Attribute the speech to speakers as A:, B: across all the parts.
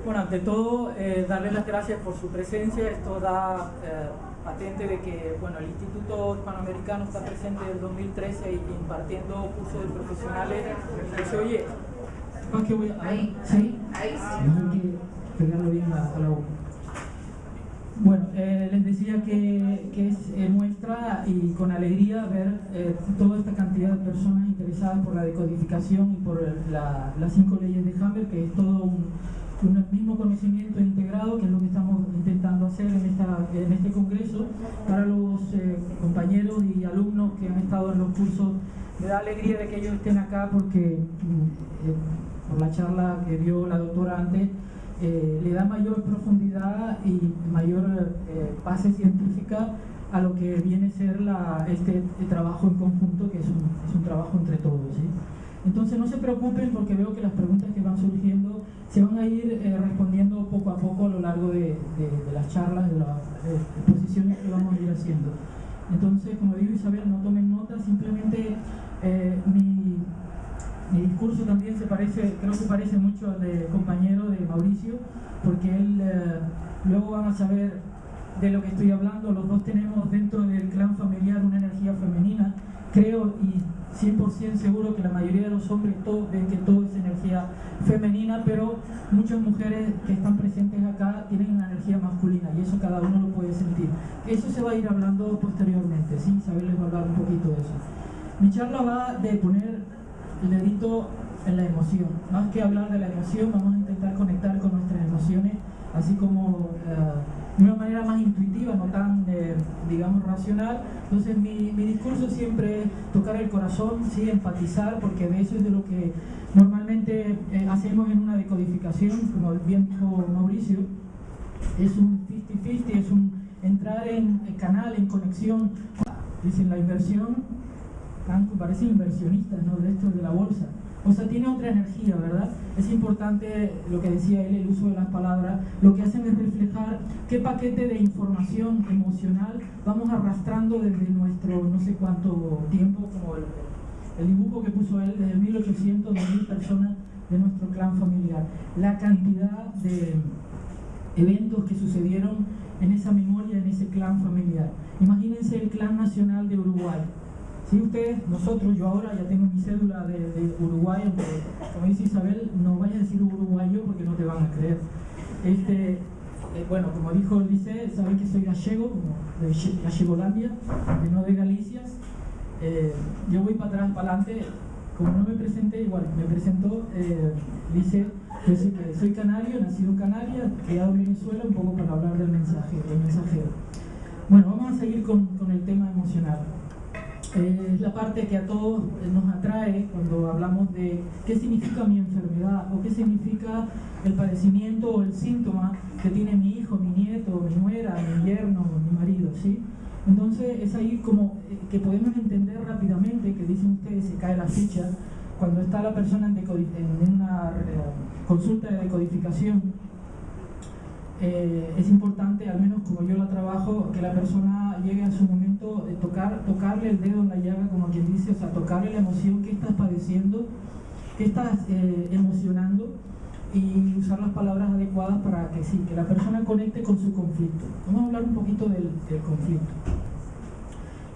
A: Bueno, ante todo, darles las gracias por su presencia. Esto da patente de que bueno, el Instituto Hispanoamericano está presente desde el 2013 impartiendo cursos de profesionales. ¿Se oye?
B: Ahí sí. Hay que pegarlo bien a la boca. Bueno, les decía que es muestra y con alegría ver toda esta cantidad de personas interesadas por la decodificación y por las 5 leyes de Humber, que es todo un mismo conocimiento integrado, que es lo que estamos intentando hacer en este congreso. Para los compañeros y alumnos que han estado en los cursos, me da alegría de que ellos estén acá porque por la charla que dio la doctora antes, le da mayor profundidad y mayor base científica a lo que viene a ser este trabajo en conjunto, que es un trabajo entre todos, ¿sí? Entonces no se preocupen, porque veo que las preguntas que van surgiendo se van a ir respondiendo poco a poco a lo largo de las charlas, de las exposiciones que vamos a ir haciendo. Entonces, como dijo Isabel, no tomen nota, simplemente mi discurso también creo que parece mucho al de compañero de Mauricio, porque él, luego van a saber de lo que estoy hablando. Los dos tenemos dentro del clan familiar una energía femenina. Creo y 100% seguro que la mayoría de los hombres ven que todo es energía femenina, pero muchas mujeres que están presentes acá tienen una energía masculina, y eso cada uno lo puede sentir. Eso se va a ir hablando posteriormente, ¿sí? Isabel les va a hablar un poquito de eso. Mi charla va de poner el dedito en la emoción. Más que hablar de la emoción, vamos a intentar conectar con nuestras emociones, así como de una manera más intuitiva, no tan, digamos, racional. Entonces mi discurso siempre es tocar el corazón, sí, empatizar, porque de eso es de lo que normalmente hacemos en una decodificación, como bien dijo Mauricio. Es un 50-50, es un entrar en canal, en conexión. Dicen la inversión, parecen inversionistas, ¿no?, de esto de la bolsa. O sea, tiene otra energía, ¿verdad? Es importante lo que decía él, el uso de las palabras. Lo que hacen es reflejar qué paquete de información emocional vamos arrastrando desde nuestro no sé cuánto tiempo, como el dibujo que puso él, desde 1800, 2000 personas de nuestro clan familiar. La cantidad de eventos que sucedieron en esa memoria, en ese clan familiar. Imagínense el clan nacional de Uruguay. Si ustedes, nosotros, yo ahora ya tengo mi cédula de Uruguay, aunque, como dice Isabel, no vayas a decir uruguayo porque no te van a creer. Bueno, como dijo el Lice, saben que soy gallego, como de Gallegolandia, no de Galicia. Yo voy para atrás, para adelante. Como no me presenté, igual me presentó Lice. Yo sé que soy canario, nacido en Canarias, criado en Venezuela, un poco para hablar del mensajero. Bueno, vamos a seguir con el tema emocional. Es la parte que a todos nos atrae cuando hablamos de qué significa mi enfermedad, o qué significa el padecimiento o el síntoma que tiene mi hijo, mi nieto, mi nuera, mi yerno, mi marido, ¿sí? Entonces es ahí como que podemos entender rápidamente, que dicen ustedes, se cae la ficha, cuando está la persona en una consulta de decodificación. Es importante, al menos como yo la trabajo, que la persona llegue a su momento de tocarle el dedo en la llaga, como quien dice, o sea, tocarle la emoción que estás padeciendo, que estás emocionando, y usar las palabras adecuadas para que sí, que la persona conecte con su conflicto. Vamos a hablar un poquito del conflicto.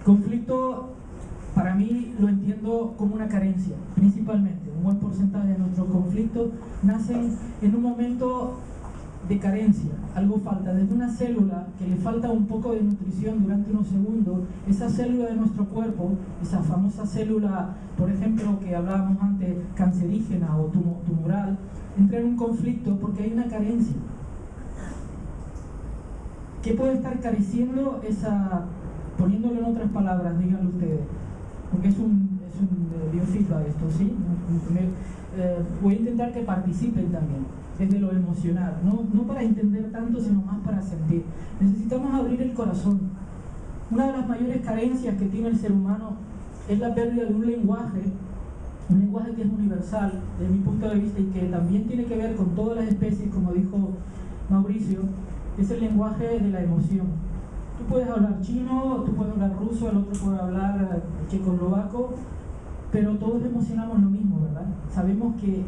B: Conflicto, para mí, lo entiendo como una carencia, principalmente. Un buen porcentaje de nuestros conflictos nacen en un momento de carencia, algo falta, desde una célula que le falta un poco de nutrición durante unos segundos. Esa célula de nuestro cuerpo, esa famosa célula, por ejemplo, que hablábamos antes, cancerígena o tumoral, entra en un conflicto porque hay una carencia. ¿Qué puede estar careciendo esa, poniéndolo en otras palabras, díganlo ustedes, porque es un biofeedback esto, ¿sí? Voy a intentar que participen también desde lo emocional, no para entender tanto, sino más para sentir. Necesitamos abrir el corazón. Una de las mayores carencias que tiene el ser humano es la pérdida de un lenguaje que es universal, desde mi punto de vista, y que también tiene que ver con todas las especies, como dijo Mauricio, es el lenguaje de la emoción. Tú puedes hablar chino, tú puedes hablar ruso, el otro puede hablar checoslovaco, pero todos emocionamos lo mismo, ¿verdad? Sabemos que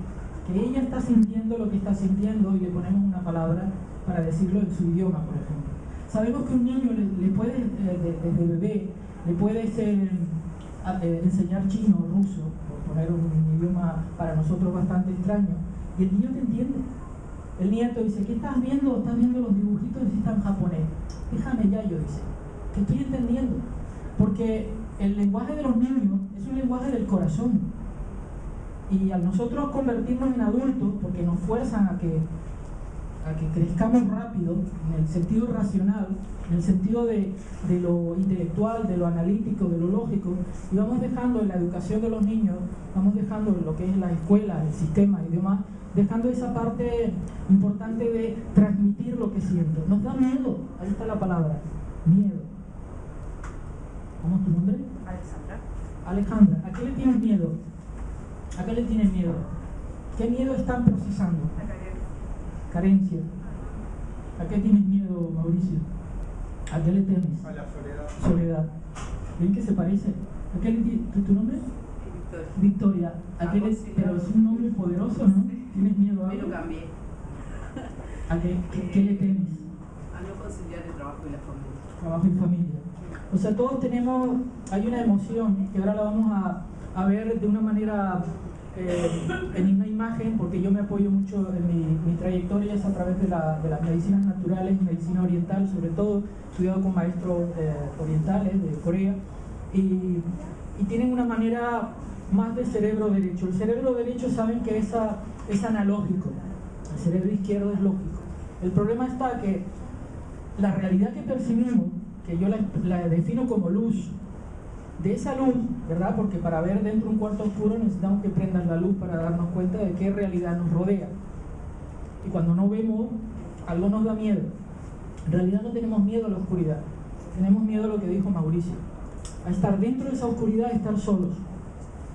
B: que ella está sintiendo lo que está sintiendo y le ponemos una palabra para decirlo en su idioma, por ejemplo. Sabemos que un niño le puede, desde bebé, le puedes enseñar chino o ruso, por poner un idioma para nosotros bastante extraño, y el niño te entiende. El nieto dice, ¿qué estás viendo? ¿Estás viendo los dibujitos? Y está en japonés. Déjame ya, yo dice, que estoy entendiendo. Porque el lenguaje de los niños es un lenguaje del corazón. Y al nosotros convertirnos en adultos, porque nos fuerzan a que crezcamos rápido, en el sentido racional, en el sentido de lo intelectual, de lo analítico, de lo lógico, y vamos dejando en la educación de los niños, vamos dejando en lo que es la escuela, el sistema y demás, dejando esa parte importante de transmitir lo que siento. Nos da miedo, ahí está la palabra, miedo. ¿Cómo es tu nombre? Alejandra. ¿A qué le tienes miedo? ¿A qué le tienes miedo? ¿Qué miedo están procesando? Carencia. ¿A qué tienes miedo, Mauricio? ¿A qué le temes?
C: A la soledad.
B: Soledad. ¿Ven que se parece? ¿A qué le ¿Tu nombre? Victoria. ¿A qué le... Pero es un nombre poderoso, ¿no? ¿Tienes miedo a algo?
D: Me lo cambié.
B: ¿A qué le temes?
D: A no conciliar el trabajo y la familia.
B: Trabajo y familia. O sea, todos tenemos... Hay una emoción que ahora la vamos a ver de una manera... en una imagen, porque yo me apoyo mucho en mi trayectoria es a través de las medicinas naturales, medicina oriental sobre todo, he estudiado con maestros orientales de Corea y tienen una manera más de cerebro derecho. El cerebro derecho saben que es analógico, el cerebro izquierdo es lógico. El problema está que la realidad que percibimos, que yo la defino como luz, de esa luz, ¿verdad? Porque para ver dentro de un cuarto oscuro necesitamos que prendan la luz para darnos cuenta de qué realidad nos rodea. Y cuando no vemos, algo nos da miedo. En realidad no tenemos miedo a la oscuridad. Tenemos miedo a lo que dijo Mauricio. A estar dentro de esa oscuridad, a estar solos.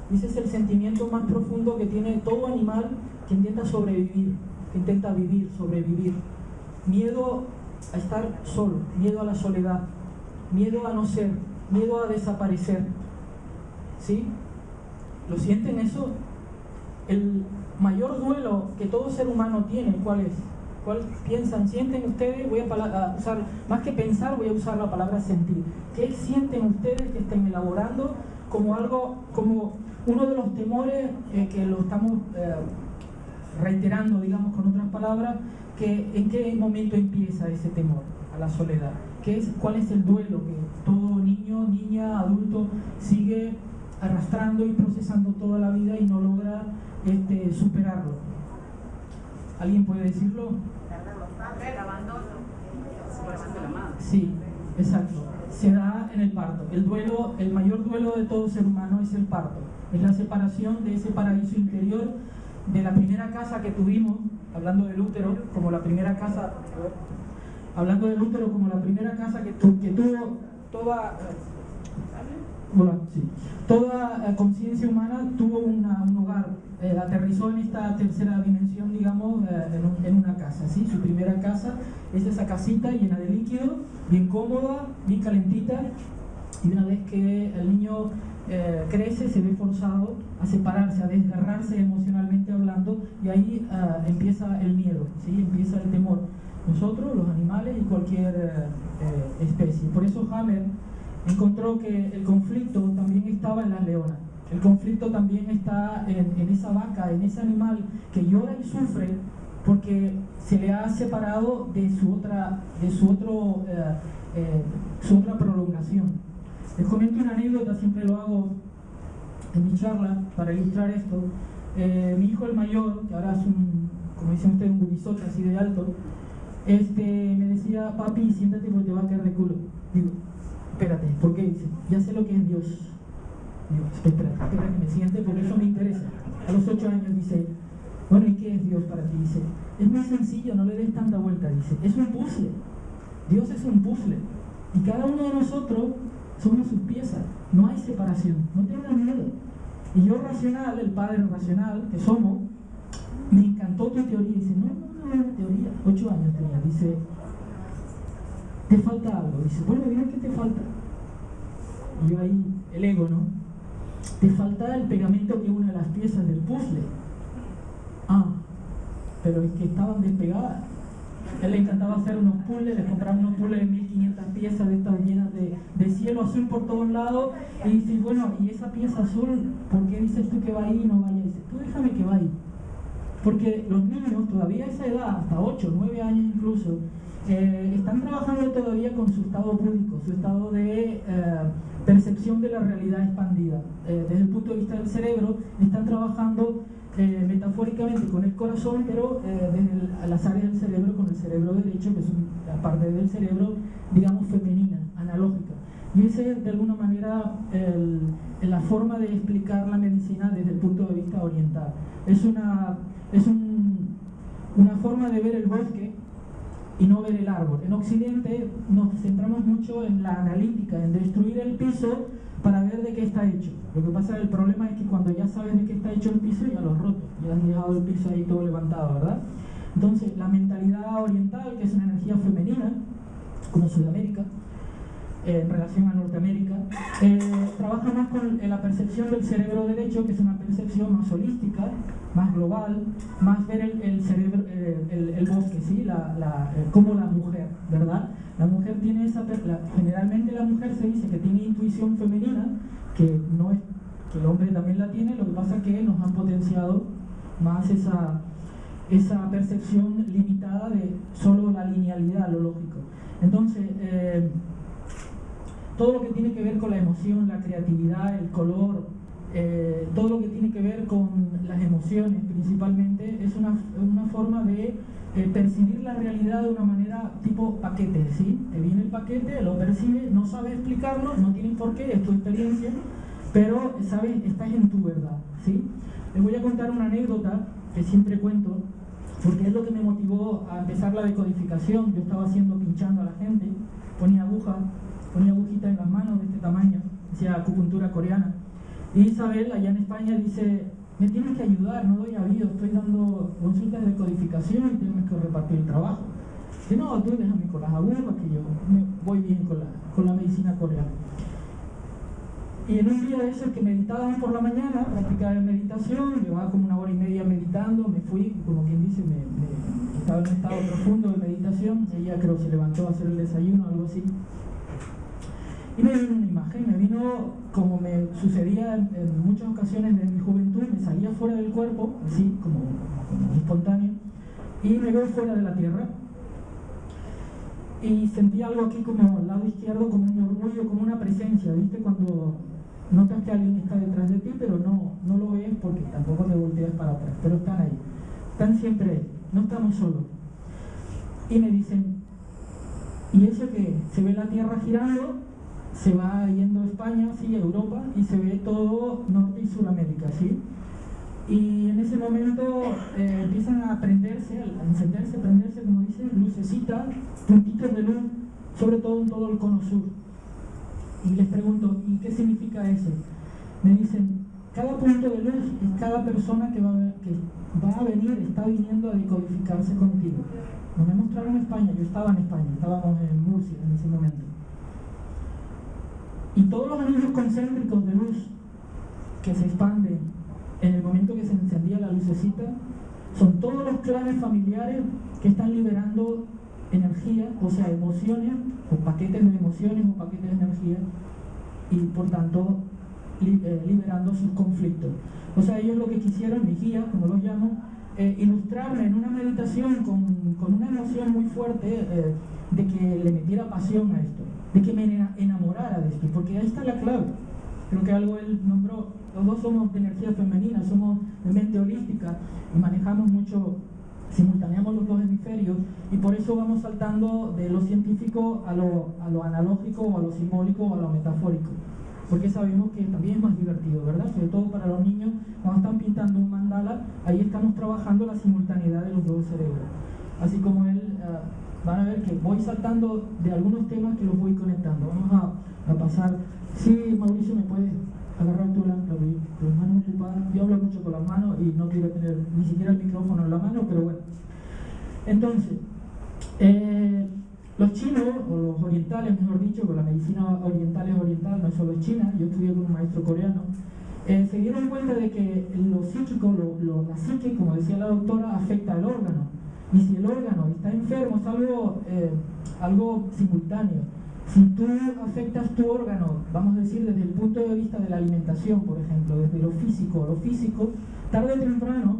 B: Y ese es el sentimiento más profundo que tiene todo animal que intenta sobrevivir, que intenta vivir, sobrevivir. Miedo a estar solo, miedo a la soledad, miedo a no ser, miedo a desaparecer. ¿Sí? ¿Lo sienten eso? El mayor duelo que todo ser humano tiene, ¿cuál es? ¿Cuál piensan? ¿Sienten ustedes? Voy a usar, más que pensar, voy a usar la palabra sentir. ¿Qué sienten ustedes que estén elaborando como algo, como uno de los temores que lo estamos reiterando, digamos con otras palabras, que en qué momento empieza ese temor a la soledad? ¿Cuál es el duelo que todo niño, niña, adulto sigue arrastrando y procesando toda la vida y no logra superarlo? ¿Alguien puede decirlo?
D: El abandono. Separación de la madre.
B: Sí, exacto. Se da en el parto. El duelo, el mayor duelo de todo ser humano es el parto. Es la separación de ese paraíso interior, de la primera casa que tuvimos, hablando del útero, como la primera casa... Hablando del útero como la primera casa que tuvo toda conciencia humana, tuvo un hogar, aterrizó en esta tercera dimensión, digamos, en una casa, ¿sí? Su primera casa es esa casita llena de líquido, bien cómoda, bien calentita, y una vez que el niño crece, se ve forzado a separarse, a desgarrarse emocionalmente hablando, y ahí empieza el miedo, ¿sí? Empieza el temor. Nosotros, los animales y cualquier especie. Por eso Hammer encontró que el conflicto también estaba en las leonas. El conflicto también está en esa vaca, en ese animal que llora y sufre porque se le ha separado de su otra prolongación. Les comento una anécdota, siempre lo hago en mi charla para ilustrar esto. Mi hijo el mayor, que ahora es como dicen ustedes, un gurizote así de alto, me decía, papi, siéntate porque te va a caer de culo. Digo, espérate, ¿por qué? Dice, ya sé lo que es Dios. Digo, espera que me siente porque eso me interesa. A los 8 años dice, bueno, ¿y qué es Dios para ti? Dice, es muy sencillo, no le des tanta vuelta. Dice, es un puzzle. Dios es un puzzle. Y cada uno de nosotros somos sus piezas. No hay separación, no tengan miedo. Y yo racional, el padre racional que somos, me encantó tu teoría. Dice, no, teoría, 8 años tenía, dice, te falta algo. Dice, bueno, dime qué te falta. Y yo ahí, el ego, ¿no? Te falta el pegamento que une las piezas del puzzle. Ah, pero es que estaban despegadas. Él le encantaba hacer unos puzzles, le compraba unos puzzles de 1500 piezas de estas llenas de cielo azul por todos lados. Y dice, bueno, ¿y esa pieza azul, por qué dices tú que va ahí y no vaya? Y dice, tú déjame que vaya. Porque los niños, todavía a esa edad, hasta 8, 9 años incluso, están trabajando todavía con su estado búdico, su estado de percepción de la realidad expandida. Desde el punto de vista del cerebro, están trabajando metafóricamente con el corazón, pero desde las áreas del cerebro con el cerebro derecho, que es la parte del cerebro, digamos, femenina, analógica. Y esa es de alguna manera la forma de explicar la medicina desde el punto de vista oriental. Es una forma de ver el bosque y no ver el árbol. En Occidente nos centramos mucho en la analítica, en destruir el piso para ver de qué está hecho. Lo que pasa, el problema es que cuando ya sabes de qué está hecho el piso, ya lo has roto, ya has dejado el piso ahí todo levantado, ¿verdad? Entonces, la mentalidad oriental, que es una energía femenina, como Sudamérica, en relación a Norteamérica, trabaja más con la percepción del cerebro derecho, que es una percepción más holística, más global, más ver el cerebro, el bosque, ¿sí? Como la mujer, ¿verdad? La mujer tiene generalmente la mujer se dice que tiene intuición femenina, que no es que el hombre también la tiene, lo que pasa es que nos han potenciado más esa percepción limitada de solo la linealidad, lo lógico. Entonces, todo lo que tiene que ver con la emoción, la creatividad, el color, todo lo que tiene que ver con las emociones principalmente, es una forma de percibir la realidad de una manera tipo paquete, ¿sí? Te viene el paquete, lo percibe, no sabes explicarlo, no tienes por qué, es tu experiencia, pero sabes, estás en tu verdad, ¿sí? Les voy a contar una anécdota que siempre cuento, porque es lo que me motivó a empezar la decodificación. Yo estaba pinchando a la gente, ponía agujita en las manos de este tamaño, hacía acupuntura coreana. Y Isabel, allá en España, dice, me tienes que ayudar, no doy aviso, estoy dando consultas de codificación y tengo que repartir el trabajo. Dice, no, tú déjame con las agujas, que yo voy bien con la medicina coreana. Y en un día de esos que meditaban por la mañana, practicaba meditación, llevaba como 1 hora y media meditando, me fui, como quien dice, estaba en un estado profundo de meditación. Ella creo que se levantó a hacer el desayuno, algo así. Y me vino una imagen, me vino como me sucedía en muchas ocasiones de mi juventud, me salía fuera del cuerpo, así como espontáneo, y me veo fuera de la tierra. Y sentí algo aquí como al lado izquierdo, como un orgullo, como una presencia, ¿viste? Cuando notas que alguien está detrás de ti, pero no lo ves porque tampoco te volteas para atrás, pero están ahí, están siempre ahí, no estamos solos. Y me dicen, ¿y eso qué? Se ve la tierra girando, se va yendo a España, sí, a Europa, y se ve todo Norte y Suramérica, ¿sí? Y en ese momento empiezan a prenderse, a encenderse, prenderse, como dicen, lucecitas, puntitos de luz, sobre todo en todo el cono sur. Y les pregunto, ¿y qué significa eso? Me dicen, cada punto de luz es cada persona que va a venir, está viniendo a decodificarse contigo. Nos me mostraron España, yo estaba en España, estábamos en Murcia en ese momento. Y todos los anillos concéntricos de luz que se expanden en el momento que se encendía la lucecita, son todos los clanes familiares que están liberando energía, o sea, emociones, o paquetes de emociones o paquetes de energía, y por tanto liberando sus conflictos. O sea, ellos lo que quisieron, mis guías, como los llamo, ilustrarme en una meditación con una emoción muy fuerte, de que le metiera pasión a esto, de que me enamorara de esto, porque ahí está la clave. Creo que algo él nombró, los dos somos de energía femenina, somos de mente holística y manejamos mucho, simultaneamos los dos hemisferios, y por eso vamos saltando de lo científico a lo analógico, o a lo simbólico, o a lo metafórico, porque sabemos que también es más divertido, ¿verdad? Sobre todo para los niños, cuando están pintando un mandala, ahí estamos trabajando la simultaneidad de los dos cerebros. Así como él, van a ver que voy saltando de algunos temas que los voy conectando. Vamos a pasar. Sí, Mauricio, ¿me puedes agarrar tu las manos ocupadas? Yo hablo mucho con las manos y no quiero tener ni siquiera el micrófono en la mano, pero bueno. Entonces, los chinos, o los orientales, mejor dicho, porque la medicina oriental es oriental, no es solo China, yo estudié con un maestro coreano, se dieron cuenta de que lo psíquico, la psique, como decía la doctora, afecta al órgano. Y si el órgano está enfermo, es algo simultáneo. Si tú afectas tu órgano, vamos a decir desde el punto de vista de la alimentación, por ejemplo, desde lo físico, tarde o temprano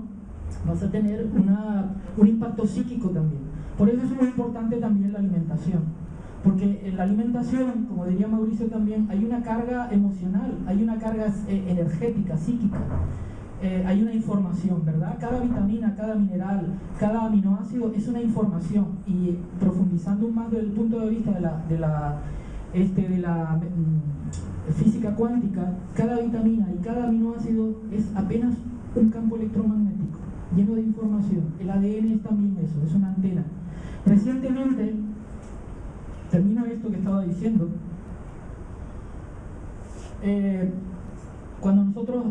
B: vas a tener un impacto psíquico también. Por eso es muy importante también la alimentación. Porque en la alimentación, como diría Mauricio también, hay una carga emocional, hay una carga energética, psíquica, hay una información, ¿verdad? Cada vitamina, cada mineral, cada aminoácido es una información. Y profundizando más desde el punto de vista de la física cuántica, cada vitamina y cada aminoácido es apenas un campo electromagnético lleno de información. El ADN es también eso, es una antena. Recientemente, termino esto que estaba diciendo, cuando nosotros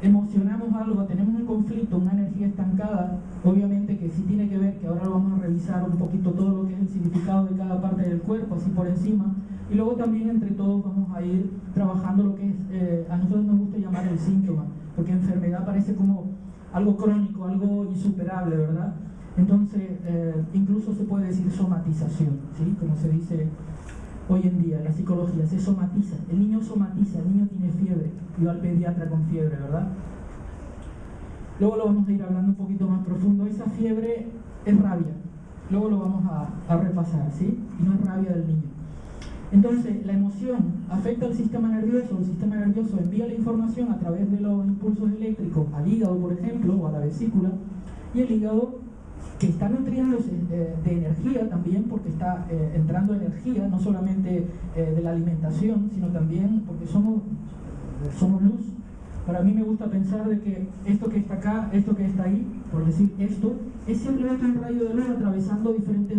B: emocionamos algo, tenemos un conflicto, una energía estancada, obviamente que sí tiene que ver, que ahora lo vamos a revisar un poquito todo lo que es el significado de cada parte del cuerpo, así por encima, y luego también entre todos vamos a ir trabajando lo que es, a nosotros nos gusta llamar el síntoma, porque enfermedad parece como algo crónico, algo insuperable, ¿verdad? Entonces, incluso se puede decir somatización, ¿sí? Como se dice hoy en día en la psicología, se somatiza, el niño tiene fiebre, y va al pediatra con fiebre, ¿verdad? Luego lo vamos a ir hablando un poquito más profundo. Esa fiebre es rabia, luego lo vamos a repasar, ¿sí? Y no es rabia del niño. Entonces, la emoción afecta al sistema nervioso, el sistema nervioso envía la información a través de los impulsos eléctricos al hígado, por ejemplo, o a la vesícula, y el hígado, que está nutriéndose de energía también, porque está entrando energía, no solamente de la alimentación, sino también porque somos luz. Para mí me gusta pensar de que esto que está acá, esto que está ahí, por decir esto, es simplemente un rayo de luz atravesando diferentes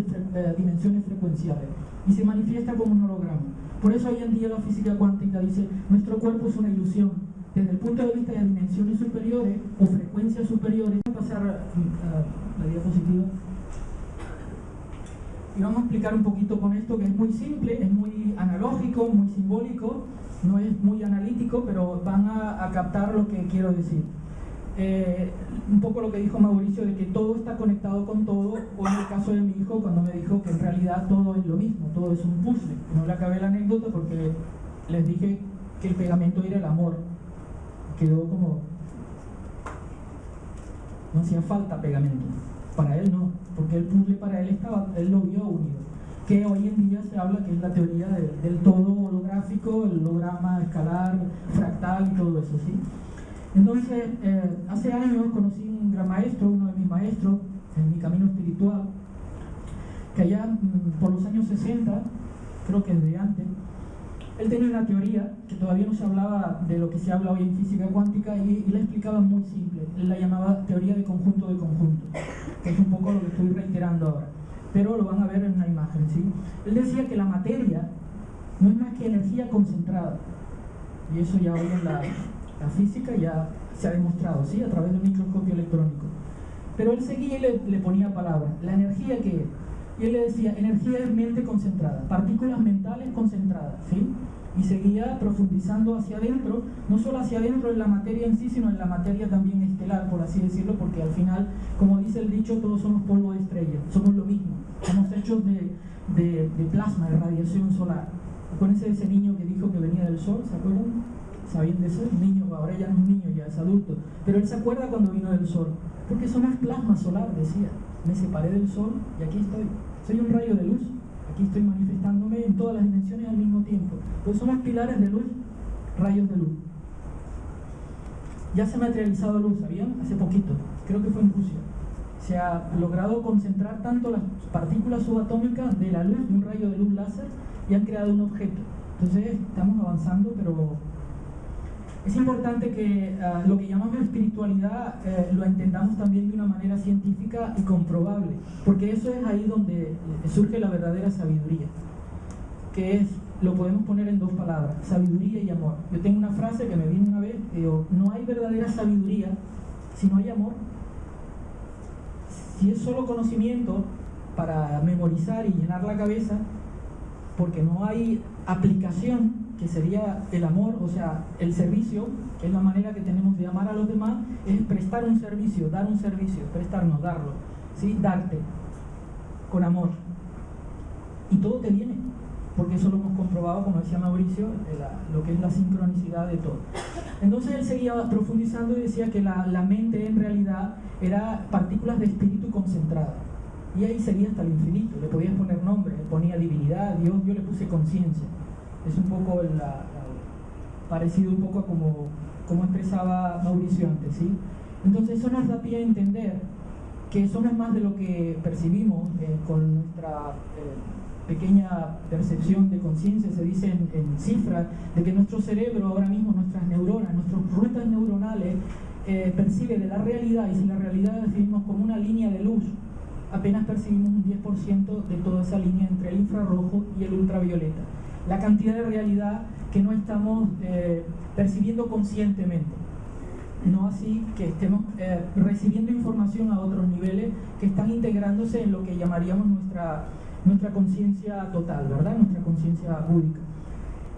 B: dimensiones frecuenciales y se manifiesta como un holograma. Por eso hoy en día la física cuántica dice, nuestro cuerpo es una ilusión. Desde el punto de vista de dimensiones superiores o frecuencias superiores, vamos a pasar la diapositiva y vamos a explicar un poquito con esto, que es muy simple, es muy analógico, muy simbólico, no es muy analítico, pero van a captar lo que quiero decir. Un poco lo que dijo Mauricio, de que todo está conectado con todo, o en el caso de mi hijo, cuando me dijo que en realidad todo es lo mismo, todo es un puzzle. No le acabé la anécdota porque les dije que el pegamento era el amor. Quedó como, no hacía falta pegamento, para él no, porque el puzzle para él él lo vio unido, que hoy en día se habla que es la teoría del todo holográfico, el holograma escalar, fractal y todo eso, ¿sí? Entonces, hace años conocí un gran maestro, uno de mis maestros en mi camino espiritual, que allá por los años 60, creo que desde antes, él tenía una teoría que todavía no se hablaba de lo que se habla hoy en física cuántica y la explicaba muy simple. Él la llamaba teoría de conjunto, que es un poco lo que estoy reiterando ahora, pero lo van a ver en una imagen, ¿sí? Él decía que la materia no es más que energía concentrada, y eso ya hoy en la física ya se ha demostrado, ¿sí? A través del microscopio electrónico. Pero él seguía y le ponía palabras. ¿La energía qué es? Y él le decía, energía es mente concentrada, partículas mentales concentradas, ¿sí? Y seguía profundizando hacia adentro, no solo hacia adentro en la materia en sí, sino en la materia también estelar, por así decirlo, porque al final, como dice el dicho, todos somos polvo de estrella, somos lo mismo, somos hechos de plasma, de radiación solar. Acuérdense de ese niño que dijo que venía del sol, ¿se acuerdan? ¿Sabían de eso? Un niño, ahora ya no es un niño, ya es adulto, pero él se acuerda cuando vino del sol, porque somos plasma solar, decía. Me separé del sol y aquí estoy. Soy un rayo de luz. Aquí estoy manifestándome en todas las dimensiones al mismo tiempo. Pues somos pilares de luz, rayos de luz. Ya se ha materializado luz, ¿sabían? Hace poquito. Creo que fue en Rusia. Se ha logrado concentrar tanto las partículas subatómicas de la luz, de un rayo de luz láser, y han creado un objeto. Entonces estamos avanzando, pero es importante que lo que llamamos espiritualidad lo entendamos también de una manera científica y comprobable, porque eso es ahí donde surge la verdadera sabiduría, que es, lo podemos poner en dos palabras, sabiduría y amor. Yo tengo una frase que me vino una vez, que digo, no hay verdadera sabiduría si no hay amor. Si es solo conocimiento para memorizar y llenar la cabeza, porque no hay aplicación, que sería el amor, o sea, el servicio, que es la manera que tenemos de amar a los demás, es prestar un servicio, dar un servicio, prestarnos, darlo, ¿sí? Darte, con amor. Y todo te viene, porque eso lo hemos comprobado, como decía Mauricio, lo que es la sincronicidad de todo. Entonces él seguía profundizando y decía que la mente en realidad era partículas de espíritu concentradas. Y ahí seguía hasta el infinito, le podías poner nombre, le ponía divinidad, Dios, yo le puse conciencia. Es un poco parecido un poco a como expresaba Mauricio antes, ¿sí? Entonces eso nos da pie a entender que somos más de lo que percibimos con nuestra pequeña percepción de conciencia. Se dice en cifras de que nuestro cerebro ahora mismo, nuestras neuronas, nuestras rutas neuronales percibe de la realidad, y si la realidad la definimos como una línea de luz, apenas percibimos un 10% de toda esa línea entre el infrarrojo y el ultravioleta. La cantidad de realidad que no estamos percibiendo conscientemente. No así que estemos recibiendo información a otros niveles que están integrándose en lo que llamaríamos nuestra conciencia total, ¿verdad? Nuestra conciencia búdica.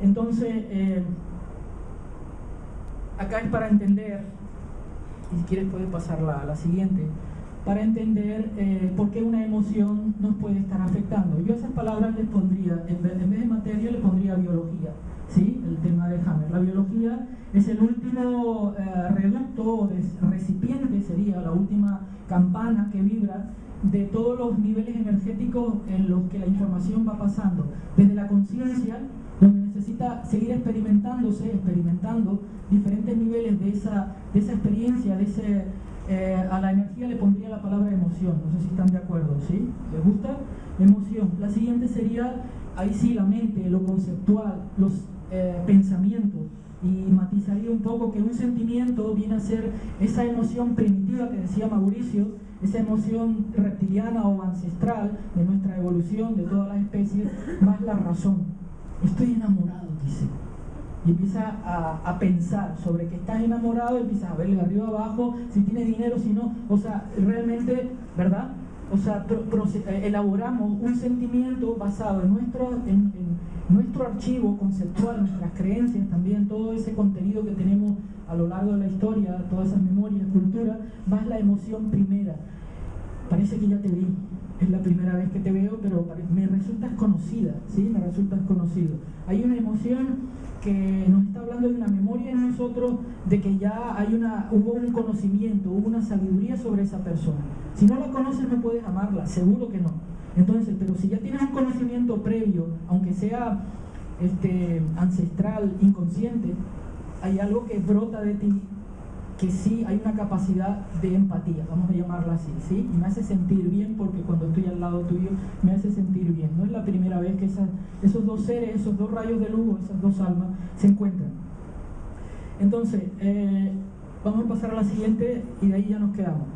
B: Entonces, acá es para entender, y si quieres puedes pasar la siguiente, para entender por qué una emoción nos puede estar afectando. Yo a esas palabras les pondría, en vez de materia, le pondría biología, ¿sí? El tema de Hammer. La biología es el último reducto o recipiente, sería la última campana que vibra de todos los niveles energéticos en los que la información va pasando. Desde la conciencia, donde necesita seguir experimentando diferentes niveles de esa experiencia, a la energía le pondría la palabra emoción. No sé si están de acuerdo, ¿sí? ¿Les gusta? Emoción. La siguiente sería, ahí sí, la mente, lo conceptual, los pensamientos. Y matizaría un poco que un sentimiento viene a ser esa emoción primitiva que decía Mauricio, esa emoción reptiliana o ancestral de nuestra evolución, de todas las especies, más la razón. Estoy enamorado, dice. Y empieza a pensar sobre que estás enamorado, empiezas a verle de arriba abajo, si tiene dinero, si no, o sea, realmente, ¿verdad? O sea, elaboramos un sentimiento basado en nuestro archivo conceptual, nuestras creencias también, todo ese contenido que tenemos a lo largo de la historia, todas esas memorias, cultura, más la emoción primera. Parece que ya te vi, es la primera vez que te veo, pero me resultas conocida, ¿sí? Me resultas conocido. Hay una emoción que nos está hablando de una memoria en nosotros, de que ya hubo un conocimiento, hubo una sabiduría sobre esa persona. Si no la conoces no puedes amarla, seguro que no. Entonces, pero si ya tienes un conocimiento previo, aunque sea ancestral, inconsciente, hay algo que brota de ti, que sí hay una capacidad de empatía, vamos a llamarla así, ¿sí? Y me hace sentir bien porque cuando estoy al lado tuyo me hace sentir bien. No es la primera vez que esos dos seres, esos dos rayos de luz, esas dos almas se encuentran. Entonces, vamos a pasar a la siguiente y de ahí ya nos quedamos.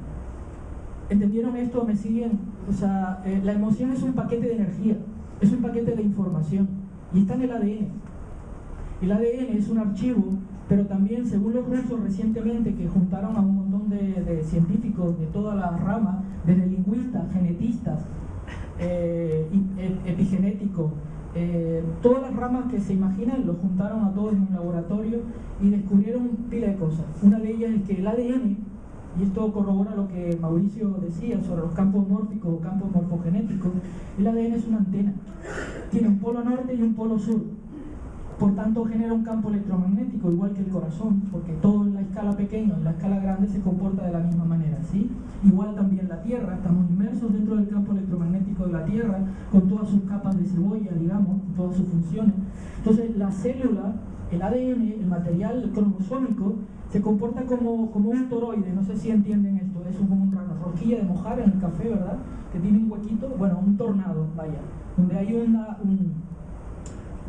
B: ¿Entendieron esto? ¿Me siguen? O sea, la emoción es un paquete de energía, es un paquete de información y está en el ADN. El ADN es un archivo, pero también, según los rusos recientemente, que juntaron a un montón de científicos de todas las ramas, desde lingüistas, genetistas, epigenéticos, todas las ramas que se imaginan, los juntaron a todos en un laboratorio y descubrieron pila de cosas. Una de ellas es que el ADN, y esto corrobora lo que Mauricio decía sobre los campos mórficos o campos morfogenéticos, el ADN es una antena, tiene un polo norte y un polo sur. Por tanto, genera un campo electromagnético, igual que el corazón, porque todo en la escala pequeña, en la escala grande, se comporta de la misma manera, ¿sí? Igual también la Tierra, estamos inmersos dentro del campo electromagnético de la Tierra, con todas sus capas de cebolla, digamos, todas sus funciones. Entonces, la célula, el ADN, el material cromosómico, se comporta como un toroide, no sé si entienden esto, es como una rosquilla de mojar en el café, ¿verdad? Que tiene un huequito, bueno, un tornado, vaya, donde hay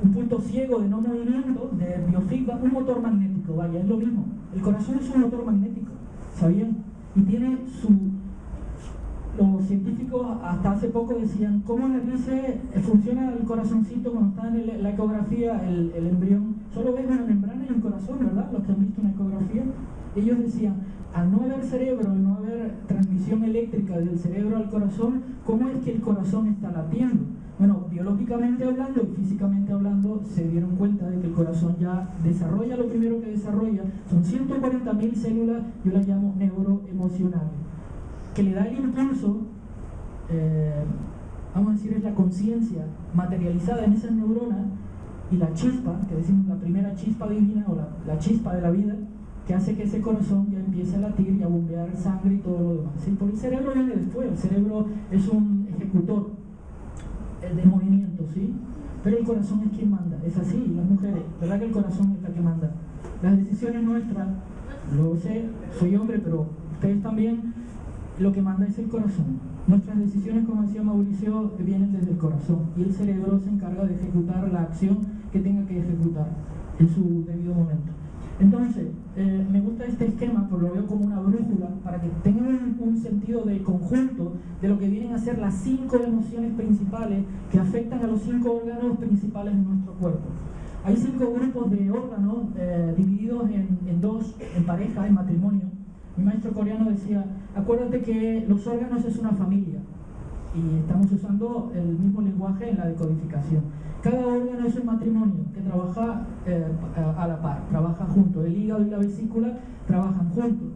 B: un punto ciego de no movimiento, de biofeedback, un motor magnético, vaya, es lo mismo. El corazón es un motor magnético, ¿sabían? Y tiene los científicos hasta hace poco decían, ¿cómo les dice, funciona el corazoncito cuando está en la ecografía, el embrión? Solo ves una membrana y un corazón, ¿verdad? Los que han visto una ecografía. Ellos decían, al no haber cerebro, al no haber transmisión eléctrica del cerebro al corazón, ¿cómo es que el corazón está latiendo? Bueno, biológicamente hablando y físicamente hablando, se dieron cuenta de que el corazón ya desarrolla, lo primero que desarrolla son 140.000 células, yo las llamo neuroemocionales, que le da el impulso, vamos a decir, es la conciencia materializada en esas neuronas, y la chispa, que decimos la primera chispa divina o la chispa de la vida, que hace que ese corazón ya empiece a latir y a bombear sangre y todo lo demás, ¿sí? Porque el cerebro viene después, el cerebro es un ejecutor de movimiento, ¿sí? Pero el corazón es quien manda, es así, las mujeres, ¿verdad que el corazón es el que manda? Las decisiones nuestras, lo sé, soy hombre, pero ustedes también, lo que manda es el corazón. Nuestras decisiones, como decía Mauricio, vienen desde el corazón, y el cerebro se encarga de ejecutar la acción que tenga que ejecutar en su debido momento. Entonces, me gusta este esquema, porque lo veo como una brújula, para que tengan un sentido de conjunto de lo que vienen a ser las 5 emociones principales que afectan a los 5 órganos principales de nuestro cuerpo. Hay 5 grupos de órganos divididos en 2, en pareja, en matrimonio. Mi maestro coreano decía, acuérdate que los órganos es una familia, y estamos usando el mismo lenguaje en la decodificación. Cada órgano es un matrimonio que trabaja a la par, trabaja junto. El hígado y la vesícula trabajan juntos.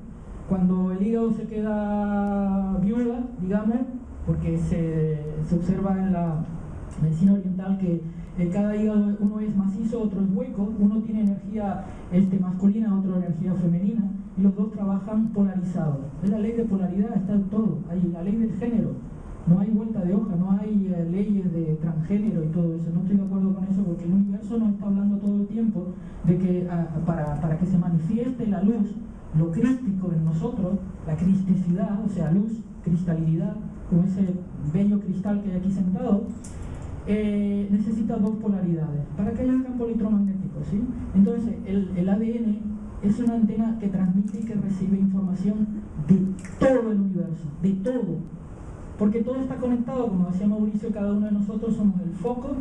B: Cuando el hígado se queda viuda, digamos, porque se observa en la medicina oriental que cada hígado, uno es macizo, otro es hueco, uno tiene energía masculina, otro energía femenina, y los dos trabajan polarizados. Es la ley de polaridad, está en todo. Hay la ley del género. No hay vuelta de hoja, no hay leyes de transgénero y todo eso. No estoy de acuerdo con eso, porque el universo nos está hablando todo el tiempo de que para que se manifieste la luz, lo crístico en nosotros, la cristicidad, o sea, luz, cristalinidad, como ese bello cristal que hay aquí sentado, necesita 2 polaridades para que haya un campo electromagnético, ¿sí? Entonces, el ADN es una antena que transmite y que recibe información de todo el universo, de todo. Porque todo está conectado, como decía Mauricio, cada uno de nosotros somos el foco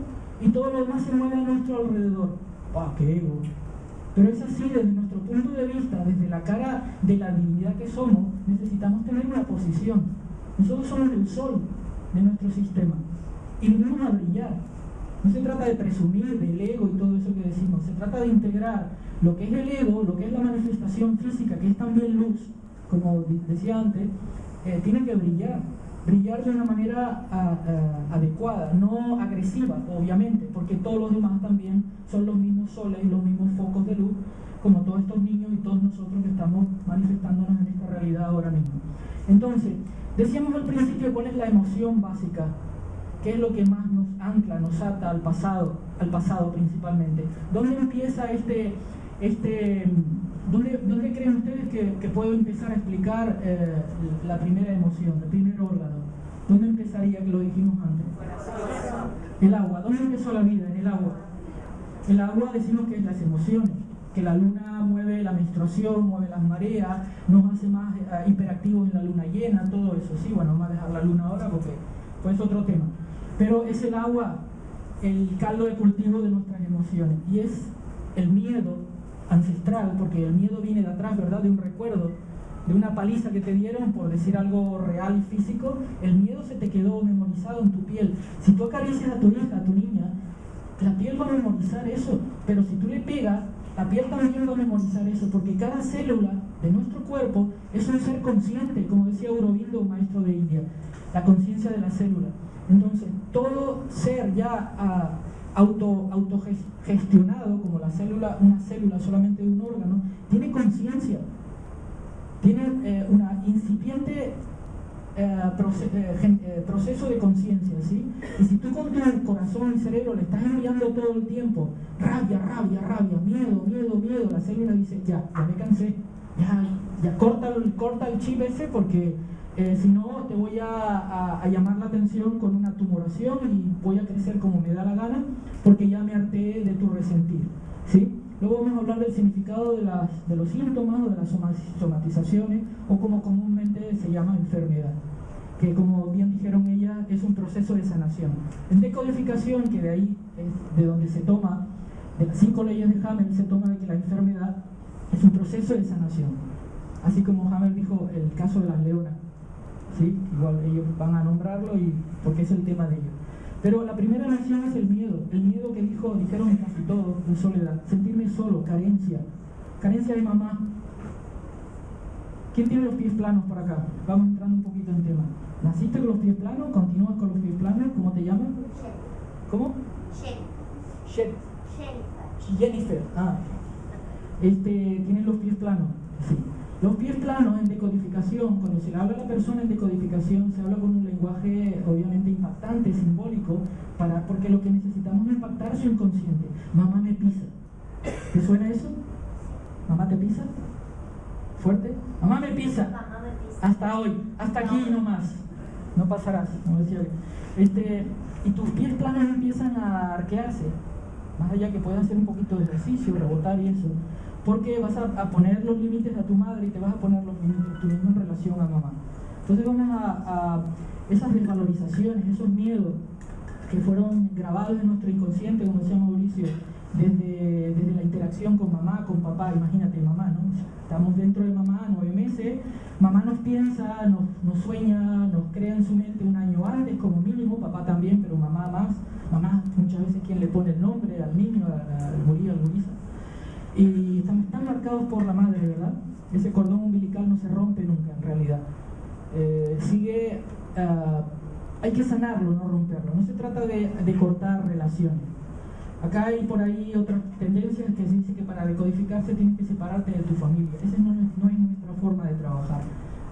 B: y todo lo demás se mueve a nuestro alrededor. ¡Ah, qué ego! Pero es así, desde nuestro punto de vista, desde la cara de la divinidad que somos, necesitamos tener una posición. Nosotros somos el sol de nuestro sistema y venimos a brillar. No se trata de presumir del ego y todo eso que decimos, se trata de integrar lo que es el ego, lo que es la manifestación física, que es también luz, como decía antes, tiene que brillar de una manera adecuada, no agresiva, obviamente, porque todos los demás también son los mismos soles y los mismos focos de luz, como todos estos niños y todos nosotros que estamos manifestándonos en esta realidad ahora mismo. Entonces, decíamos al principio cuál es la emoción básica, qué es lo que más nos ancla, nos ata al pasado principalmente. ¿Dónde empieza ¿Dónde creen ustedes que puedo empezar a explicar la primera emoción, el primer órgano? ¿Dónde empezaría, que lo dijimos antes? El agua. ¿Dónde empezó la vida? En el agua. El agua decimos que es las emociones, que la luna mueve la menstruación, mueve las mareas, nos hace más hiperactivos en la luna llena, todo eso. Sí, bueno, vamos a dejar la luna ahora porque pues es otro tema. Pero es el agua el caldo de cultivo de nuestras emociones, y es el miedo ancestral, porque el miedo viene de atrás, ¿verdad? De un recuerdo, de una paliza que te dieron, por decir algo real y físico. El miedo se te quedó memorizado en tu piel. Si tú acaricias a tu hija, a tu niña, la piel va a memorizar eso, pero si tú le pegas, la piel también va a memorizar eso, porque cada célula de nuestro cuerpo es un ser consciente, como decía Aurobindo, un maestro de India, la conciencia de la célula. Entonces, todo ser ya autogestionado, como la célula, una célula solamente de un órgano, tiene conciencia, tiene una incipiente proceso de conciencia, ¿sí? Y si tú con tu corazón y cerebro le estás enviando todo el tiempo rabia, miedo, la célula dice, ya me cansé, ya corta el chip ese, porque si no te voy a llamar la atención con una tumoración y voy a crecer como me da la gana, porque ya me harté de tu resentir, ¿sí? Luego vamos a hablar del significado de los síntomas o de las somatizaciones, o como comúnmente se llama enfermedad, que como bien dijeron ellas, es un proceso de sanación. En decodificación, que de ahí es de donde se toma, de las 5 leyes de Hammer, se toma de que la enfermedad es un proceso de sanación. Así como Hammer dijo el caso de las leonas, ¿sí? Igual ellos van a nombrarlo porque es el tema de ellos. Pero la primera reacción es el miedo que dijeron casi todos, de soledad, sentirme solo, carencia de mamá. ¿Quién tiene los pies planos por acá? Vamos entrando un poquito en tema. ¿Naciste con los pies planos? ¿Continúas con los pies planos? ¿Cómo te llamas? ¿Cómo? Jennifer. ¿Tienes los pies planos? Sí. Los pies planos en decodificación, cuando se le habla a la persona en decodificación, se habla con un lenguaje obviamente impactante, simbólico, porque lo que necesitamos es impactar su inconsciente. Mamá me pisa. ¿Te suena eso? ¿Mamá te pisa? ¿Fuerte? Mamá me pisa. Hasta hoy, hasta aquí nomás. No pasarás, como decía y tus pies planos empiezan a arquearse, más allá que puedas hacer un poquito de ejercicio, rebotar y eso, porque vas a poner los límites a tu madre y te vas a poner los límites tú mismo en relación a mamá. Entonces vamos a esas desvalorizaciones, esos miedos que fueron grabados en nuestro inconsciente, como decía Mauricio, desde la interacción con mamá, con papá. Imagínate, mamá, ¿no? Estamos dentro de mamá 9 meses, mamá nos piensa, nos sueña, nos crea en su mente un año antes como mínimo, papá también, pero mamá más. Mamá muchas veces quien le pone el nombre al niño, al gurí, al guriza. Y están marcados por la madre, ¿verdad? Ese cordón umbilical no se rompe nunca en realidad. Hay que sanarlo, no romperlo. No se trata de cortar relaciones. Acá hay por ahí otras tendencias que se dice que para decodificarse tienes que separarte de tu familia. Esa no es nuestra forma de trabajar.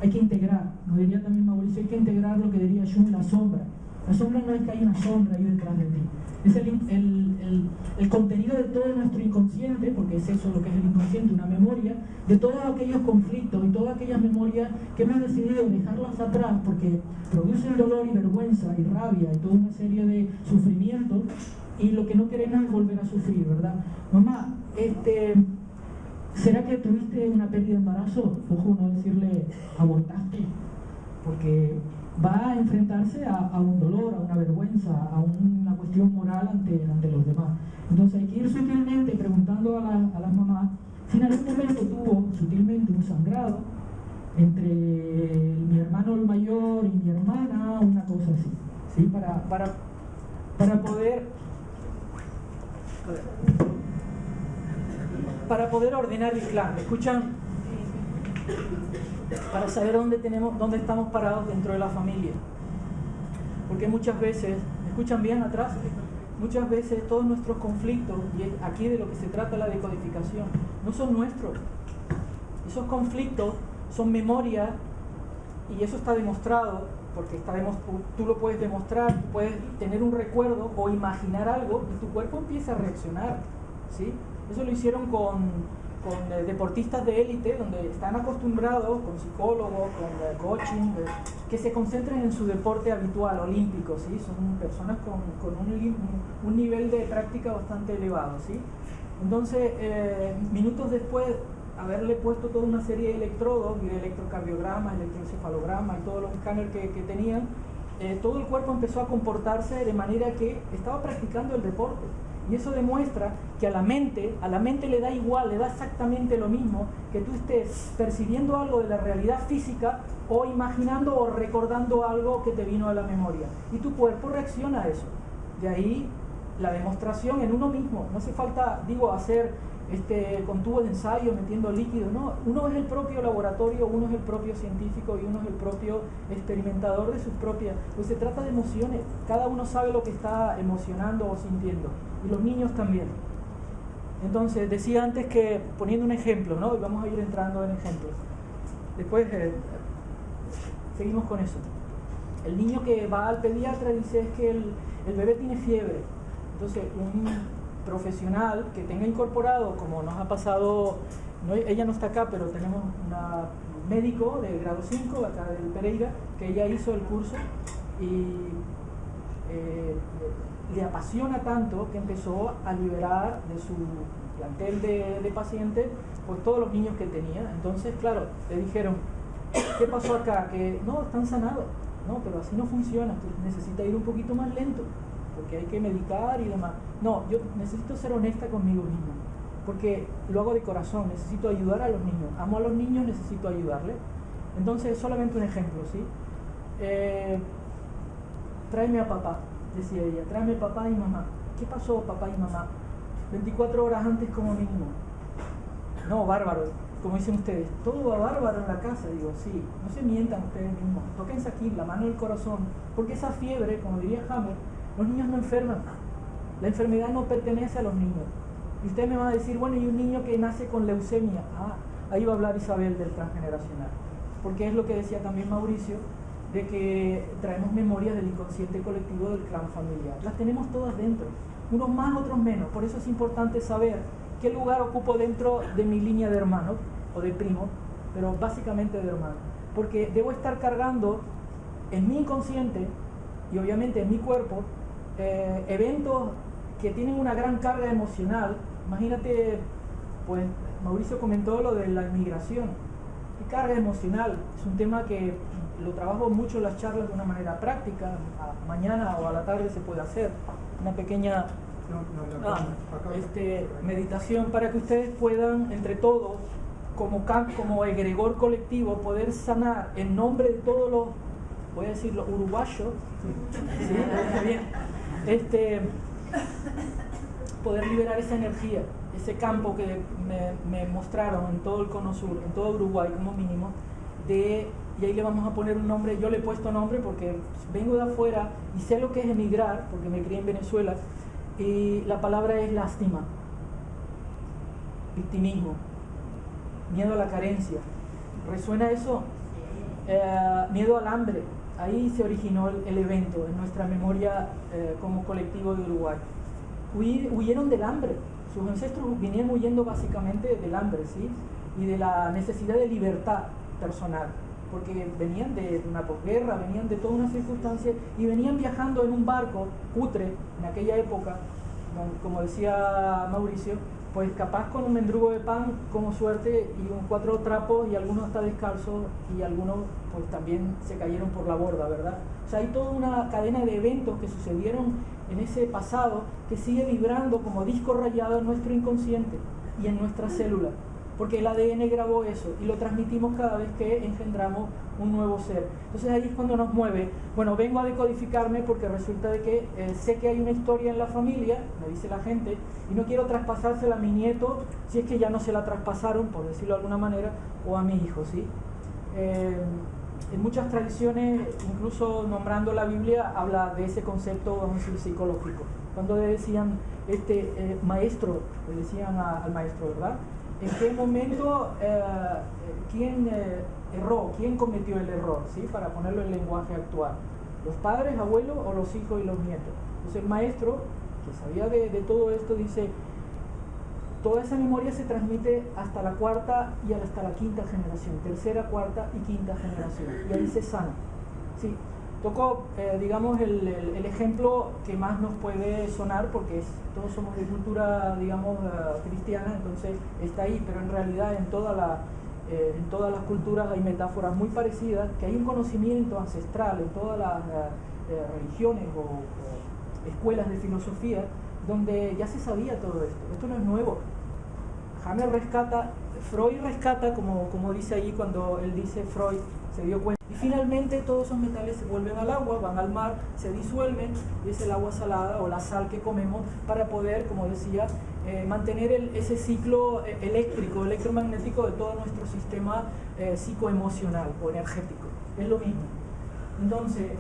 B: Hay que integrar, nos diría también Mauricio, hay que integrar lo que diría Jung, la sombra. La sombra no es que hay una sombra ahí detrás de ti. Es el contenido de todo nuestro inconsciente, porque es eso lo que es el inconsciente, una memoria, de todos aquellos conflictos y todas aquellas memorias que hemos decidido dejarlas atrás porque producen dolor y vergüenza y rabia y toda una serie de sufrimientos, y lo que no queremos es volver a sufrir, ¿verdad? Mamá, ¿será que tuviste una pérdida de embarazo? Ojo, no decirle abortaste, porque va a enfrentarse a un dolor, a una vergüenza, a una cuestión moral ante los demás. Entonces hay que ir sutilmente preguntando a las mamás si en algún momento tuvo sutilmente un sangrado entre mi hermano el mayor y mi hermana, una cosa así, ¿sí? Para poder ordenar el clan. ¿Me escuchan? Para saber dónde estamos parados dentro de la familia. Porque muchas veces, ¿me escuchan bien atrás? Muchas veces todos nuestros conflictos, y es aquí de lo que se trata la decodificación, no son nuestros. Esos conflictos son memoria, y eso está demostrado, porque tú lo puedes demostrar, tú puedes tener un recuerdo o imaginar algo y tu cuerpo empieza a reaccionar, ¿sí? Eso lo hicieron con deportistas de élite, donde están acostumbrados, con psicólogos, con coaching, que se concentren en su deporte habitual, olímpico, ¿sí? Son personas con un nivel de práctica bastante elevado, ¿sí? Entonces, minutos después haberle puesto toda una serie de electrodos y de electrocardiogramas, electroencefalogramas y todos los escáneres que tenían, todo el cuerpo empezó a comportarse de manera que estaba practicando el deporte. Y eso demuestra que a la mente le da igual, le da exactamente lo mismo que tú estés percibiendo algo de la realidad física o imaginando o recordando algo que te vino a la memoria. Y tu cuerpo reacciona a eso. De ahí la demostración en uno mismo. No hace falta, hacer con tubos de ensayo, metiendo líquido, no. Uno es el propio laboratorio, uno es el propio científico y uno es el propio experimentador de sus propias. Pues se trata de emociones, cada uno sabe lo que está emocionando o sintiendo, y los niños también. Entonces, decía antes que, poniendo un ejemplo, ¿no? Y vamos a ir entrando en ejemplos. Después seguimos con eso. El niño que va al pediatra dice es que el bebé tiene fiebre. Entonces, un profesional que tenga incorporado, como nos ha pasado, ella no está acá, pero tenemos una médico de grado 5 acá del Pereira, que ella hizo el curso y le apasiona tanto que empezó a liberar de su plantel de pacientes pues todos los niños que tenía. Entonces, claro, le dijeron, ¿qué pasó acá? Que no, están sanados. No, pero así no funciona, tú necesitas ir un poquito más lento, porque hay que medicar y demás. No, yo necesito ser honesta conmigo mismo, porque lo hago de corazón, necesito ayudar a los niños, amo a los niños, necesito ayudarles. Entonces, solamente un ejemplo, ¿sí? Tráeme a papá.
A: decía ella, tráeme papá y mamá. ¿Qué pasó, papá y mamá? 24 horas antes como mínimo. No, bárbaro, como dicen ustedes, todo va bárbaro en la casa. Digo, sí, no se mientan ustedes mismos, tóquense aquí la mano del corazón, porque esa fiebre, como diría Hammer, los niños no enferman. La enfermedad no pertenece a los niños. Y usted me va a decir, bueno, y un niño que nace con leucemia. Ahí va a hablar Isabel del transgeneracional. Porque es lo que decía también Mauricio, de que traemos memorias del inconsciente colectivo del clan familiar. Las tenemos todas dentro, unos más, otros menos. Por eso es importante saber qué lugar ocupo dentro de mi línea de hermanos o de primos, pero básicamente de hermanos. Porque debo estar cargando en mi inconsciente y obviamente en mi cuerpo eventos que tienen una gran carga emocional. Imagínate, pues Mauricio comentó lo de la inmigración. ¿Qué carga emocional? Es un tema que lo trabajo mucho en las charlas de una manera práctica. Mañana o a la tarde se puede hacer una pequeña meditación para que ustedes puedan, entre todos, como egregor colectivo, poder sanar en nombre de todos los, voy a decir, los uruguayos, ¿sí? Bien. Poder liberar esa energía, ese campo que me mostraron en todo el Cono Sur, en todo Uruguay como mínimo, y ahí le vamos a poner un nombre. Yo le he puesto nombre porque vengo de afuera y sé lo que es emigrar, porque me crié en Venezuela, y la palabra es lástima, victimismo, miedo a la carencia. ¿Resuena eso? Miedo al hambre. Ahí se originó el evento en nuestra memoria como colectivo de Uruguay. Huyeron del hambre. Sus ancestros venían huyendo básicamente del hambre, ¿sí? Y de la necesidad de libertad personal, porque venían de una posguerra, venían de toda una circunstancia y venían viajando en un barco cutre en aquella época, como decía Mauricio, pues capaz con un mendrugo de pan como suerte y 4 trapos y algunos hasta descalzos y algunos pues también se cayeron por la borda, ¿verdad? O sea, hay toda una cadena de eventos que sucedieron en ese pasado que sigue vibrando como disco rayado en nuestro inconsciente y en nuestras células, porque el ADN grabó eso y lo transmitimos cada vez que engendramos un nuevo ser. Entonces ahí es cuando nos mueve. Bueno, vengo a decodificarme porque resulta de que sé que hay una historia en la familia, me dice la gente, y no quiero traspasársela a mi nieto si es que ya no se la traspasaron, por decirlo de alguna manera, o a mi hijo, ¿sí? En muchas tradiciones, incluso nombrando la Biblia, habla de ese concepto, vamos a decir, psicológico. Cuando le decían, maestro, le decían al maestro, ¿verdad? ¿En qué momento quién erró? ¿Quién cometió el error? ¿Sí? Para ponerlo en lenguaje actual. ¿Los padres, abuelos o los hijos y los nietos? Entonces el maestro, que sabía de todo esto, dice, toda esa memoria se transmite hasta la 4ª y hasta la 5ª generación, 3ª, 4ª y 5ª generación. Y ahí se sana. ¿Sí? Toco, digamos, el ejemplo que más nos puede sonar, porque todos somos de cultura, digamos, cristiana, entonces está ahí, pero en realidad en todas las culturas hay metáforas muy parecidas, que hay un conocimiento ancestral en todas las religiones o escuelas de filosofía, donde ya se sabía todo esto. Esto no es nuevo. Freud rescata, como dice ahí cuando él dice Freud, se dio cuenta. Y finalmente todos esos metales se vuelven al agua, van al mar, se disuelven, y es el agua salada o la sal que comemos para poder, como decía, mantener ese ciclo electromagnético de todo nuestro sistema psicoemocional o energético. Es lo mismo. Entonces,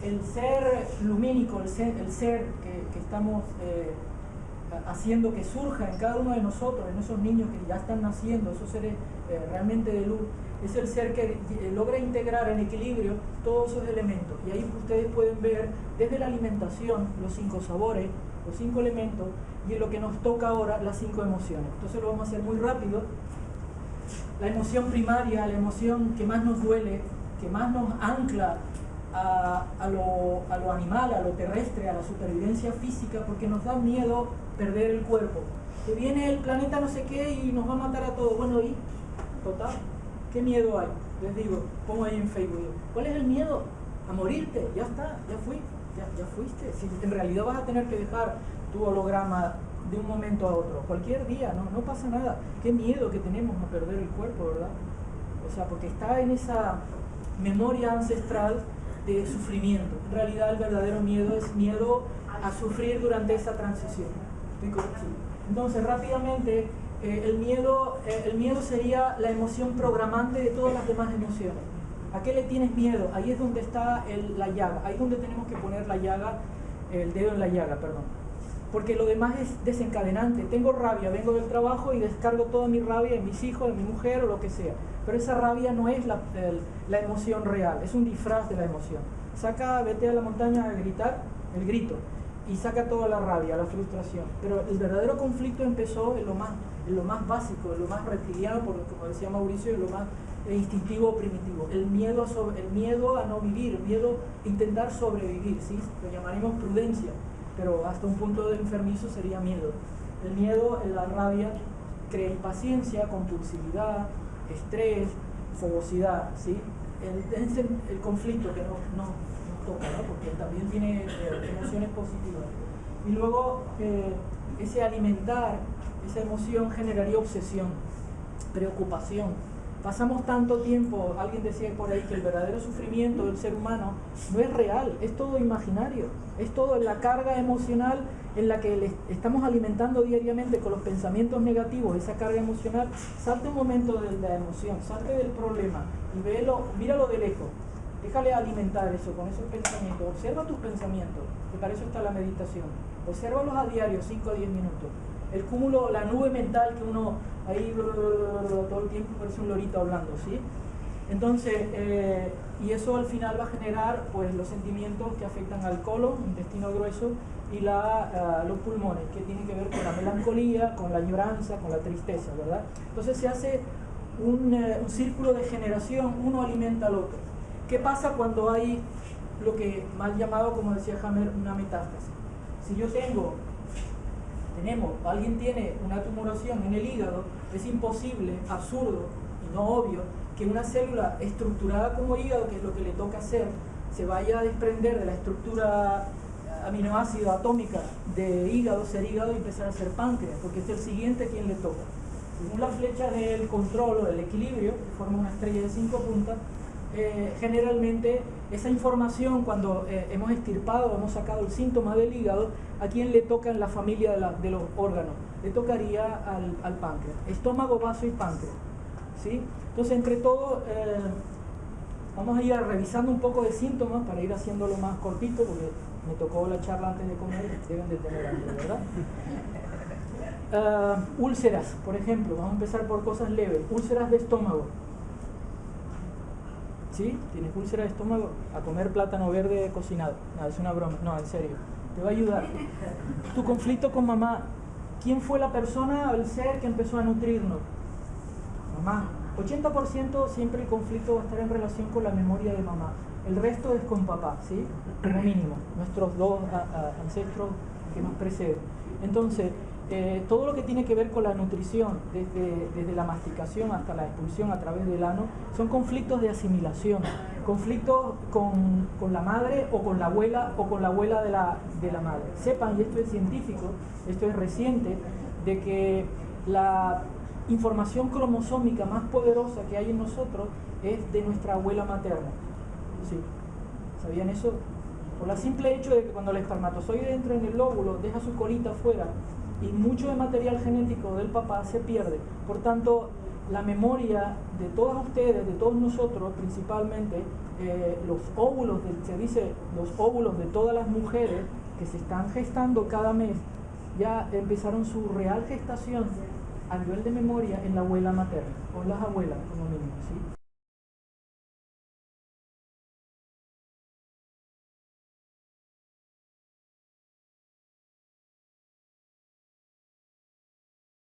A: el ser lumínico, el ser que estamos haciendo que surja en cada uno de nosotros, en esos niños que ya están naciendo, esos seres realmente de luz, es el ser que logra integrar en equilibrio todos esos elementos. Y ahí ustedes pueden ver desde la alimentación, los 5 sabores, los 5 elementos, y en lo que nos toca ahora, las 5 emociones. Entonces lo vamos a hacer muy rápido. La emoción primaria, la emoción que más nos duele, que más nos ancla a lo animal, a lo terrestre, a la supervivencia física, porque nos da miedo perder el cuerpo. Que viene el planeta no sé qué y nos va a matar a todos. Bueno, y total, ¿qué miedo hay? Les digo, pongo ahí en Facebook, ¿cuál es el miedo? A morirte, ya está, ya fuiste. Si en realidad vas a tener que dejar tu holograma de un momento a otro, cualquier día, no pasa nada. Qué miedo que tenemos a perder el cuerpo, ¿verdad? O sea, porque está en esa memoria ancestral de sufrimiento. En realidad el verdadero miedo es miedo a sufrir durante esa transición. Entonces rápidamente el miedo sería la emoción programante de todas las demás emociones. ¿A qué le tienes miedo? Ahí es donde está la llaga, ahí es donde tenemos que poner la llaga, el dedo en la llaga, perdón. Porque lo demás es desencadenante. Tengo rabia, vengo del trabajo y descargo toda mi rabia en mis hijos, en mi mujer o lo que sea. Pero esa rabia no es la emoción real, es un disfraz de la emoción. Vete a la montaña a gritar, el grito, y saca toda la rabia, la frustración. Pero el verdadero conflicto empezó en lo más básico, en lo más reptiliano, como decía Mauricio, en lo más instintivo o primitivo. El miedo a no vivir, el miedo a intentar sobrevivir, ¿sí? Lo llamaremos prudencia, pero hasta un punto de enfermizo sería miedo. El miedo, la rabia, crea impaciencia, compulsividad, estrés, fogosidad, ¿sí? El conflicto que nos toca, ¿no? Porque también tiene emociones positivas. Y luego ese alimentar esa emoción generaría obsesión, preocupación. Pasamos tanto tiempo, alguien decía por ahí que el verdadero sufrimiento del ser humano no es real, es todo imaginario, es todo la carga emocional en la que le estamos alimentando diariamente con los pensamientos negativos, esa carga emocional. Salte un momento de la emoción, salte del problema y míralo de lejos, déjale alimentar eso con esos pensamientos, observa tus pensamientos, que para eso está la meditación, obsérvalos a diario, 5 a 10 minutos. El cúmulo, la nube mental que uno ahí todo el tiempo parece un lorito hablando, ¿sí? Entonces, y eso al final va a generar pues los sentimientos que afectan al colon, intestino grueso, y los pulmones, que tienen que ver con la melancolía, con la añoranza, con la tristeza, ¿verdad? Entonces se hace un círculo de generación, uno alimenta al otro. ¿Qué pasa cuando hay lo que mal llamado, como decía Hammer, una metástasis? Si yo alguien tiene una tumoración en el hígado, es imposible, absurdo y no obvio que una célula estructurada como hígado, que es lo que le toca hacer, se vaya a desprender de la estructura aminoácido atómica de hígado, ser hígado, y empezar a ser páncreas, porque es el siguiente a quien le toca. Según la flecha del control o del equilibrio, que forma una estrella de 5 puntas, generalmente esa información, cuando hemos extirpado, hemos sacado el síntoma del hígado, ¿a quién le toca en la familia de los órganos? Le tocaría al páncreas, estómago, vaso y páncreas, ¿sí? Entonces, entre todo, vamos a ir revisando un poco de síntomas para ir haciéndolo más cortito, porque me tocó la charla antes de comer, deben de tener hambre, ¿verdad? Úlceras, por ejemplo, vamos a empezar por cosas leves. Úlceras de estómago. ¿Sí? ¿Tienes úlcera de estómago? A comer plátano verde cocinado. No, es una broma. No, en serio. Te va a ayudar. Tu conflicto con mamá. ¿Quién fue la persona o el ser que empezó a nutrirnos? Mamá. 80% siempre el conflicto va a estar en relación con la memoria de mamá. El resto es con papá, ¿sí? Como mínimo. Nuestros dos ancestros que nos preceden. Entonces, todo lo que tiene que ver con la nutrición, desde la masticación hasta la expulsión a través del ano, son conflictos de asimilación, conflictos con la madre o con la abuela de la madre. Sepan, y esto es científico, esto es reciente, de que la información cromosómica más poderosa que hay en nosotros es de nuestra abuela materna. ¿Sí? ¿Sabían eso? Por el simple hecho de que cuando el espermatozoide entra en el óvulo, deja su colita afuera, y mucho de material genético del papá se pierde. Por tanto, la memoria de todos ustedes, de todos nosotros, principalmente los óvulos, se dice los óvulos de todas las mujeres que se están gestando cada mes, ya empezaron su real gestación a nivel de memoria en la abuela materna, o en las abuelas como mínimo, ¿sí?